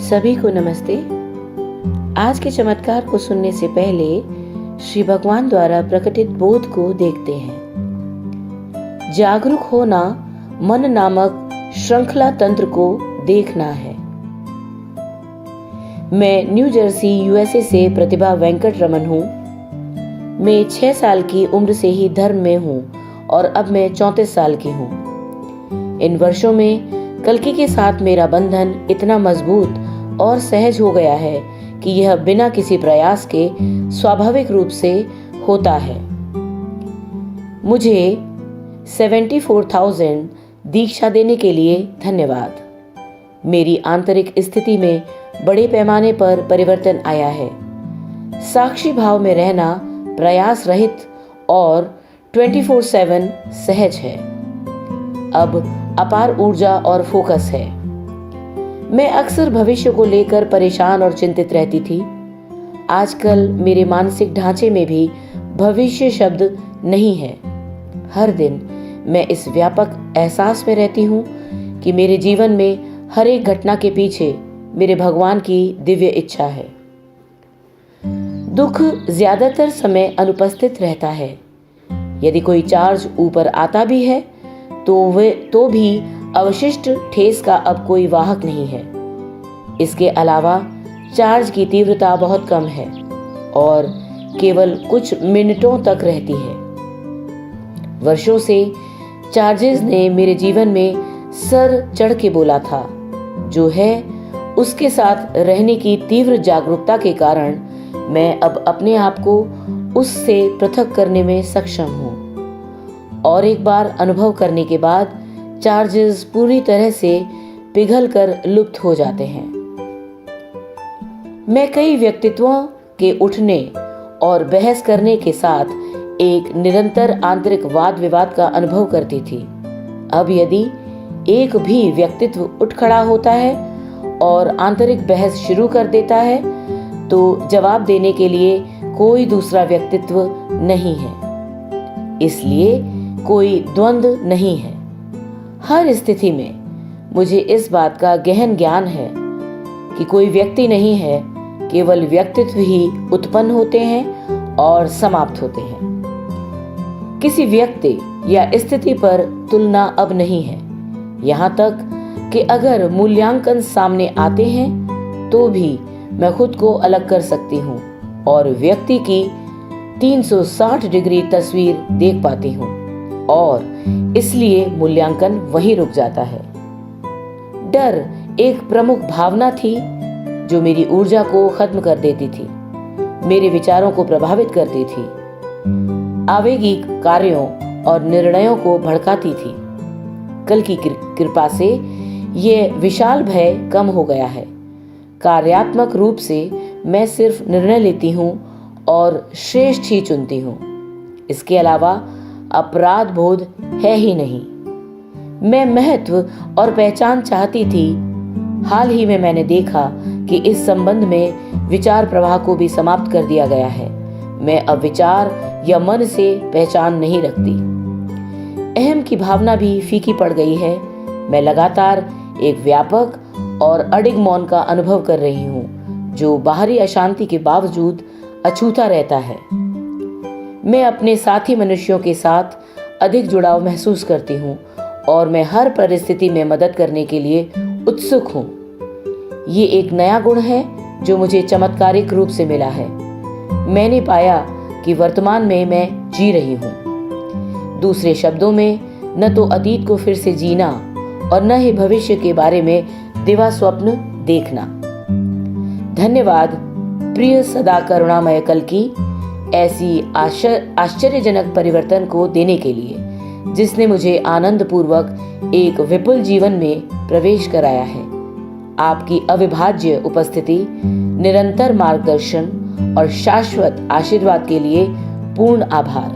सभी को नमस्ते। आज के चमत्कार को सुनने से पहले श्री भगवान द्वारा प्रकटित बोध को देखते हैं। जागरूक होना मन नामक श्रृंखला तंत्र को देखना है। मैं न्यू जर्सी यूएसए से प्रतिभा वेंकट रमन हूँ। मैं 6 साल की उम्र से ही धर्म में हूँ और अब मैं 34 साल की हूँ। इन वर्षों में कल्कि के साथ मेरा बंधन इतना मजबूत और सहज हो गया है कि यह बिना किसी प्रयास के स्वाभाविक रूप से होता है। मुझे 74,000 दीक्षा देने के लिए धन्यवाद। मेरी आंतरिक स्थिति में बड़े पैमाने पर परिवर्तन आया है। साक्षी भाव में रहना प्रयास रहित और 24/7 सहज है। अब अपार ऊर्जा और फोकस है। मैं अक्सर भविष्य को लेकर परेशान और चिंतित रहती थी। आजकल मेरे मानसिक ढांचे में भी भविष्य शब्द नहीं है। हर दिन मैं इस व्यापक एहसास में रहती हूँ कि मेरे जीवन में हर एक घटना के पीछे मेरे भगवान की दिव्य इच्छा है। दुख ज्यादातर समय अनुपस्थित रहता है। यदि कोई चार्ज ऊपर आता भी है तो भी अवशिष्ट ठेस का अब कोई वाहक नहीं है। इसके अलावा चार्ज की तीव्रता बहुत कम है और केवल कुछ मिनटों तक रहती है। वर्षों से चार्जेस ने मेरे जीवन में सर चढ़ के बोला था, जो है उसके साथ रहने की तीव्र जागरूकता के कारण मैं अब अपने आप को उससे पृथक करने में सक्षम हूँ। और एक बार अनुभव करने के बाद चार्जेस पूरी तरह से पिघलकर लुप्त हो जाते हैं। मैं कई व्यक्तित्वों के उठने और बहस करने के साथ एक निरंतर आंतरिक वाद विवाद का अनुभव करती थी। अब यदि एक भी व्यक्तित्व उठ खड़ा होता है और आंतरिक बहस शुरू कर देता है तो जवाब देने के लिए कोई दूसरा व्यक्तित्व नहीं है। इसलिए कोई द्वंद्व नहीं है। हर स्थिति में मुझे इस बात का गहन ज्ञान है कि कोई व्यक्ति नहीं है, केवल व्यक्तित्व ही उत्पन्न होते हैं और समाप्त होते हैं। किसी व्यक्ति या स्थिति पर तुलना अब नहीं है। यहाँ तक कि अगर मूल्यांकन सामने आते हैं तो भी मैं खुद को अलग कर सकती हूँ और व्यक्ति की 360 डिग्री तस्वीर देख पाती हूँ और इसलिए मूल्यांकन वहीं रुक जाता है। डर एक प्रमुख भावना थी जो मेरी ऊर्जा को खत्म कर देती थी, मेरे विचारों को प्रभावित करती थी, आवेगी कार्यों और निर्णयों को भड़काती थी। कल की कृपा से यह विशाल भय कम हो गया है। कार्यात्मक रूप से मैं सिर्फ निर्णय लेती हूँ और श्रेष्ठ ही चुनती हूँ। इसके अलावा अपराध बोध है ही नहीं। मैं महत्व और पहचान चाहती थी। हाल ही में मैंने देखा कि इस संबंध में विचार प्रवाह को भी समाप्त कर दिया गया है। मैं अब विचार या मन से पहचान नहीं रखती। अहम की भावना भी फीकी पड़ गई है। मैं लगातार एक व्यापक और अडिग मौन का अनुभव कर रही हूँ, जो बाहरी अशांति के बावजूद अछूता रहता है। मैं अपने साथी मनुष्यों के साथ अधिक जुड़ाव महसूस करती हूँ और मैं हर परिस्थिति में मदद करने के लिए उत्सुक हूँ। ये एक नया गुण है जो मुझे चमत्कारिक रूप से मिला है। मैंने पाया कि वर्तमान में मैं जी रही हूँ। दूसरे शब्दों में, न तो अतीत को फिर से जीना और न ही भविष्य के बारे में दिवा स्वप्न देखना। धन्यवाद प्रिय सदा करुणामय कल्कि, ऐसी आश्चर्यजनक परिवर्तन को देने के लिए, जिसने मुझे आनंद पूर्वक एक विपुल जीवन में प्रवेश कराया है। आपकी अविभाज्य उपस्थिति, निरंतर मार्गदर्शन और शाश्वत आशीर्वाद के लिए पूर्ण आभार।